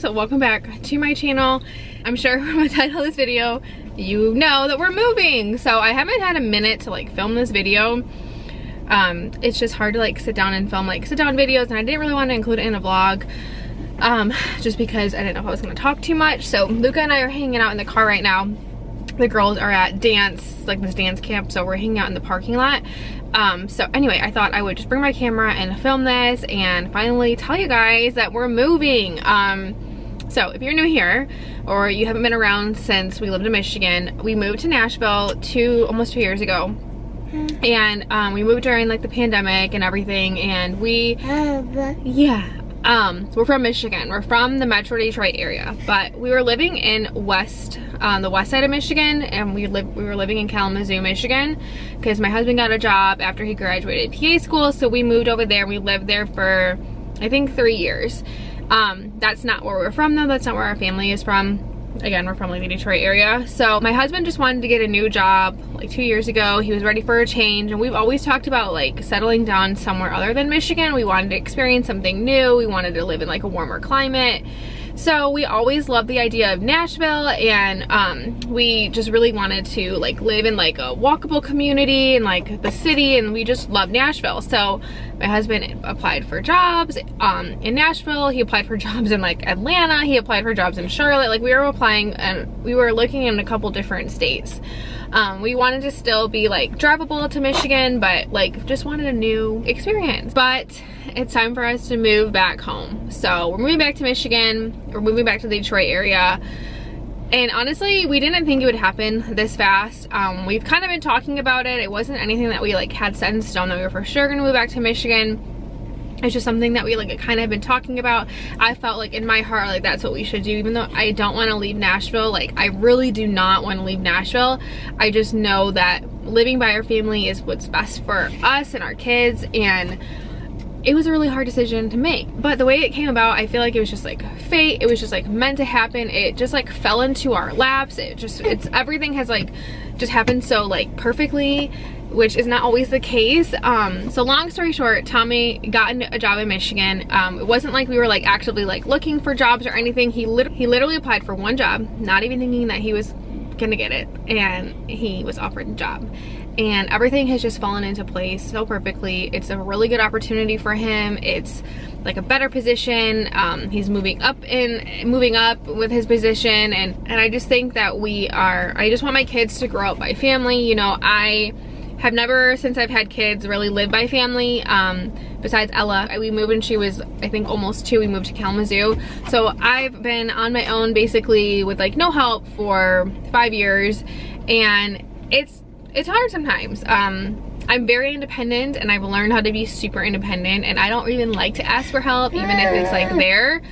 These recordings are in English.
guys, welcome back to my channel. I'm sure from the title of this video you know that we're moving, so I haven't had a minute to like film this video. It's just hard to like sit down and film like sit down videos, and I didn't really want to include it in a vlog just because I didn't know if I was going to talk too much. So Luca and I are hanging out in the car right now. The girls are at dance, like this dance camp, so we're hanging out in the parking lot. So anyway, I thought I would just bring my camera and film this and finally tell you guys that we're moving. So if you're new here or you haven't been around since we lived in Michigan, we moved to Nashville almost 2 years ago. And we moved during like the pandemic and everything, and we're from Michigan. We're from the Metro Detroit area, but we were living in the west side of Michigan, and we were living in Kalamazoo, Michigan, because my husband got a job after he graduated PA school, so we moved over there and we lived there for I think 3 years. That's not where we're from though. That's not where our family is from. Again, we're from like the Detroit area. So my husband just wanted to get a new job like 2 years ago. He was ready for a change, and we've always talked about like settling down somewhere other than Michigan. We wanted to experience something new. We wanted to live in like a warmer climate. So we always loved the idea of Nashville, and we just really wanted to like live in like a walkable community and like the city, and we just love Nashville. So my husband applied for jobs in Nashville. He applied for jobs in like Atlanta. He applied for jobs in Charlotte. Like we were applying, and we were looking in a couple different states. We wanted to still be like drivable to Michigan, but like just wanted a new experience. But it's time for us to move back home. So we're moving back to Michigan. We're moving back to the Detroit area. And honestly, we didn't think it would happen this fast. We've kind of been talking about it. It wasn't anything that we like had set in stone that we were for sure gonna move back to Michigan. It's just something that we like kind of been talking about. I felt like in my heart like that's what we should do, even though I don't want to leave Nashville. Like I really do not want to leave Nashville. I just know that living by our family is what's best for us and our kids, and it was a really hard decision to make. But the way it came about, I feel like it was just like fate. It was just like meant to happen. It just like fell into our laps. Everything has like just happened so like perfectly, which is not always the case. So long story short, Tommy got a job in Michigan. It wasn't like we were like actively like looking for jobs or anything. He literally applied for one job, not even thinking that he was gonna get it, and he was offered the job. And everything has just fallen into place so perfectly. It's a really good opportunity for him. It's like a better position. He's moving up with his position, and I just think that I just want my kids to grow up by family. You know, I have never, since I've had kids, really lived by family. Besides Ella, we moved when she was, I think, almost 2. We moved to Kalamazoo. So I've been on my own basically with like no help for 5 years, and it's hard sometimes. I'm very independent, and I've learned how to be super independent, and I don't even like to ask for help, even if it's like there.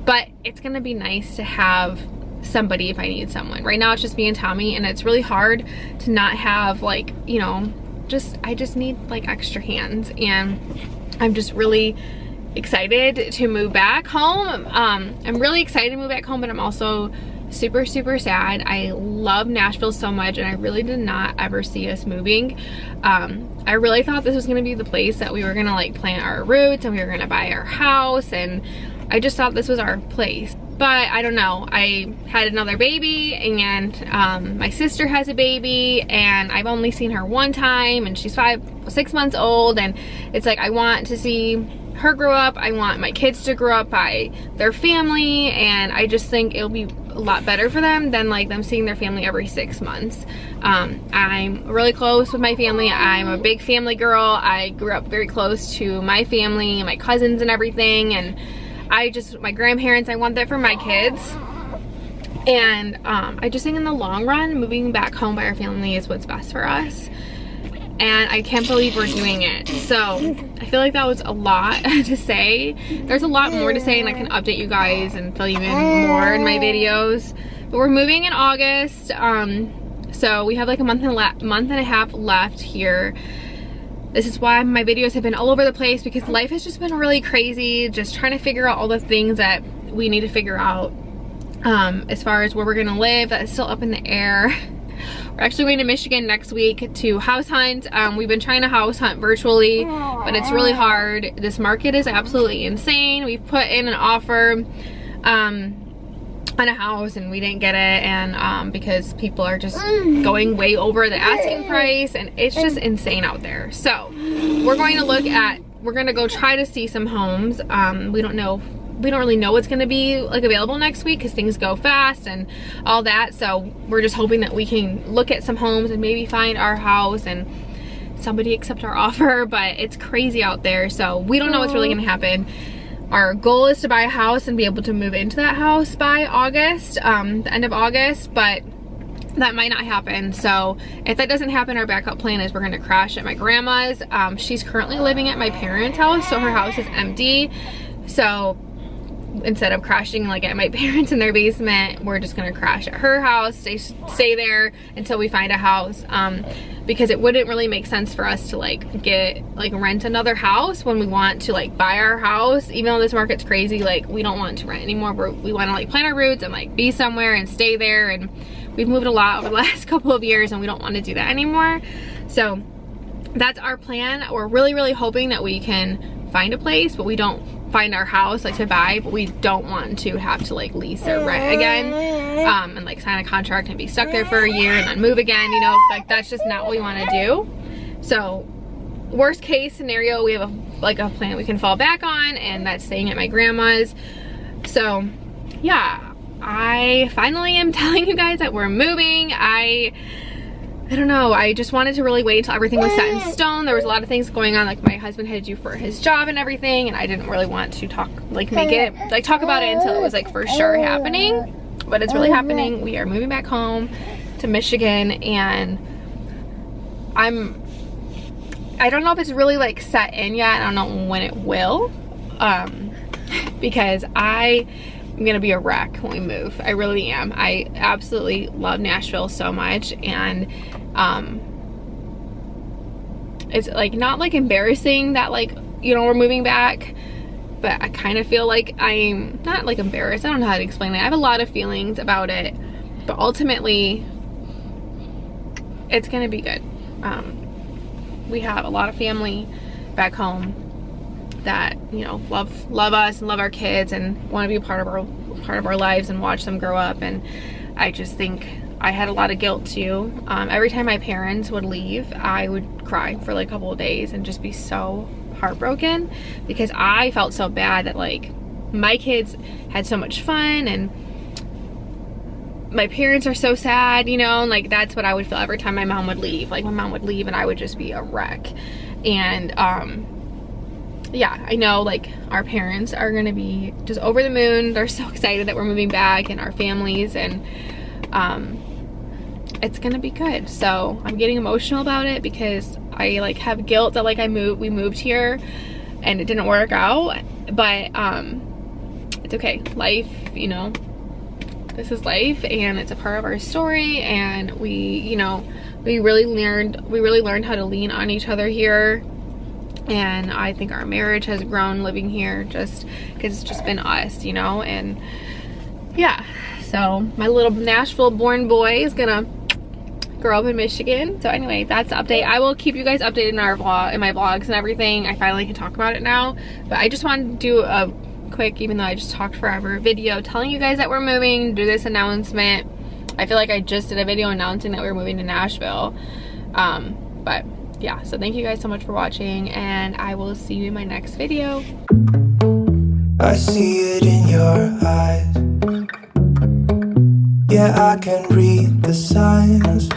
But it's gonna be nice to have somebody if I need someone. Right now it's just me and Tommy, and it's really hard to not have like, you know, I just need like extra hands, and I'm just really excited to move back home. I'm really excited to move back home, but I'm also super sad. I love Nashville so much, and I really did not ever see us moving. I really thought this was gonna be the place that we were gonna like plant our roots, and we were gonna buy our house, and I just thought this was our place. But I don't know, I had another baby, and my sister has a baby, and I've only seen her one time, and she's 6 months old, and it's like I want to see her grow up. I want my kids to grow up by their family, and I just think it'll be a lot better for them than like them seeing their family every 6 months. I'm really close with my family. I'm a big family girl. I grew up very close to my family and my cousins and everything, and my grandparents, I want that for my kids. And I just think in the long run, moving back home by our family is what's best for us. And I can't believe we're doing it. So I feel like that was a lot to say. There's a lot more to say, and I can update you guys and fill you in more in my videos. But we're moving in August. So we have like a month and a half left here. This is why my videos have been all over the place, because life has just been really crazy, just trying to figure out all the things that we need to figure out. As far as where we're gonna live, that is still up in the air. We're actually going to Michigan next week to house hunt. We've been trying to house hunt virtually, but it's really hard. This market is absolutely insane. We've put in an offer on a house, and we didn't get it, and because people are just going way over the asking price, and it's just insane out there. So we're going to go try to see some homes. We don't really know what's going to be like available next week because things go fast and all that. So we're just hoping that we can look at some homes and maybe find our house and somebody accept our offer, but it's crazy out there, so we don't know what's really going to happen. Our goal is to buy a house and be able to move into that house by August, the end of August, but that might not happen. So if that doesn't happen, our backup plan is we're going to crash at my grandma's. She's currently living at my parents' house, so her house is empty. So instead of crashing like at my parents in their basement, we're just going to crash at her house, stay there until we find a house. Because it wouldn't really make sense for us to rent another house when we want to buy our house. Even though this market's crazy, we don't want to rent anymore. We want to plant our roots and be somewhere and stay there, and we've moved a lot over the last couple of years and we don't want to do that anymore. So that's our plan. We're really hoping that we can find a place, but we don't find our house to buy, but we don't want to have to lease or rent again, and sign a contract and be stuck there for a year and then move again, you know, that's just not what we want to do. So worst case scenario, we have a plan we can fall back on, and that's staying at my grandma's. So yeah, I finally am telling you guys that we're moving. I don't know, I just wanted to really wait until everything was set in stone. There was a lot of things going on, my husband had to do for his job and everything, and I didn't really want to talk about it until it was for sure happening. But it's really happening. We are moving back home to Michigan, and I don't know if it's really set in yet. I don't know when it will, because I'm gonna be a wreck when we move. I really am. I absolutely love Nashville so much, and it's not embarrassing that we're moving back, but I kind of feel I'm not embarrassed. I don't know how to explain it. I have a lot of feelings about it, but ultimately it's gonna be good. We have a lot of family back home that, you know, love us and love our kids and want to be a part of our lives and watch them grow up. And I just think I had a lot of guilt too. Every time my parents would leave, I would cry for a couple of days and just be so heartbroken, because I felt so bad that my kids had so much fun and my parents are so sad, you know, and that's what I would feel every time my mom would leave. My mom would leave and I would just be a wreck. And yeah, I know our parents are gonna be just over the moon. They're so excited that we're moving back, and our families, and it's gonna be good. So I'm getting emotional about it because I have guilt that we moved here and it didn't work out, but it's okay. Life, you know, this is life, and it's a part of our story, and we really learned how to lean on each other here. And I think our marriage has grown living here just because it's just been us, you know. And yeah, so my little Nashville born boy is gonna grow up in Michigan. So anyway, that's the update. I will keep you guys updated in my vlogs and everything. I finally can talk about it now, but I just wanted to do a quick, even though I just talked forever, video telling you guys that we're moving, do this announcement. I feel like I just did a video announcing that we were moving to Nashville, but yeah, so thank you guys so much for watching, and I will see you in my next video. I see it in your eyes. Yeah, I can read the signs.